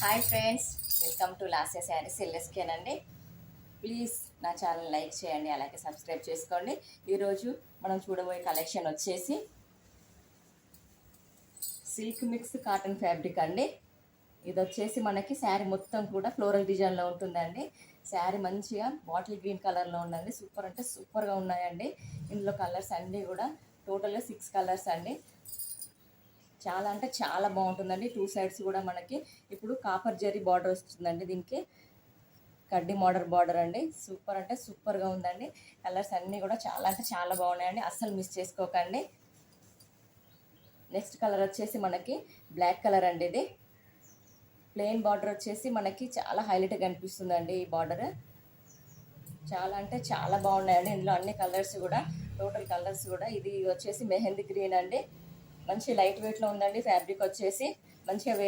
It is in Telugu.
Hi friends, welcome to Lasya Sarees ఎల్ఎస్కేన్ అండి. ప్లీజ్ నా ఛానల్ లైక్ చేయండి, అలాగే సబ్స్క్రైబ్ చేసుకోండి. ఈరోజు మనం చూడబోయే కలెక్షన్ వచ్చేసి సిల్క్ మిక్స్ కాటన్ ఫ్యాబ్రిక్ అండి. ఇది వచ్చేసి మనకి శారీ మొత్తం కూడా ఫ్లోరల్ డిజైన్లో ఉంటుందండి. శారీ మంచిగా బాటిల్ గ్రీన్ కలర్లో ఉందండి. సూపర్ అంటే సూపర్గా ఉన్నాయండి. ఇందులో కలర్స్ అన్నీ కూడా టోటల్గా 6 కలర్స్ అండి. చాలా అంటే చాలా బాగుంటుందండి. 2 సైడ్స్ కూడా మనకి ఇప్పుడు కాపర్ జరీ బార్డర్ వస్తుందండి. దీనికి కడ్డీ మోడర్ బార్డర్ అండి. సూపర్ అంటే సూపర్గా ఉందండి. కలర్స్ అన్నీ కూడా చాలా అంటే చాలా బాగున్నాయండి. అస్సలు మిస్ చేసుకోకండి. నెక్స్ట్ కలర్ వచ్చేసి మనకి బ్లాక్ కలర్ అండి. ఇది ప్లెయిన్ బార్డర్ వచ్చేసి మనకి చాలా హైలైట్గా కనిపిస్తుందండి. ఈ బార్డర్ చాలా అంటే చాలా బాగున్నాయండి. ఇందులో అన్ని కలర్స్ కూడా టోటల్ కలర్స్ కూడా ఇది వచ్చేసి మెహందీ గ్రీన్ అండి. మంచి లైట్ వెయిట్లో ఉందండి. ఫ్యాబ్రిక్ వచ్చేసి మంచిగా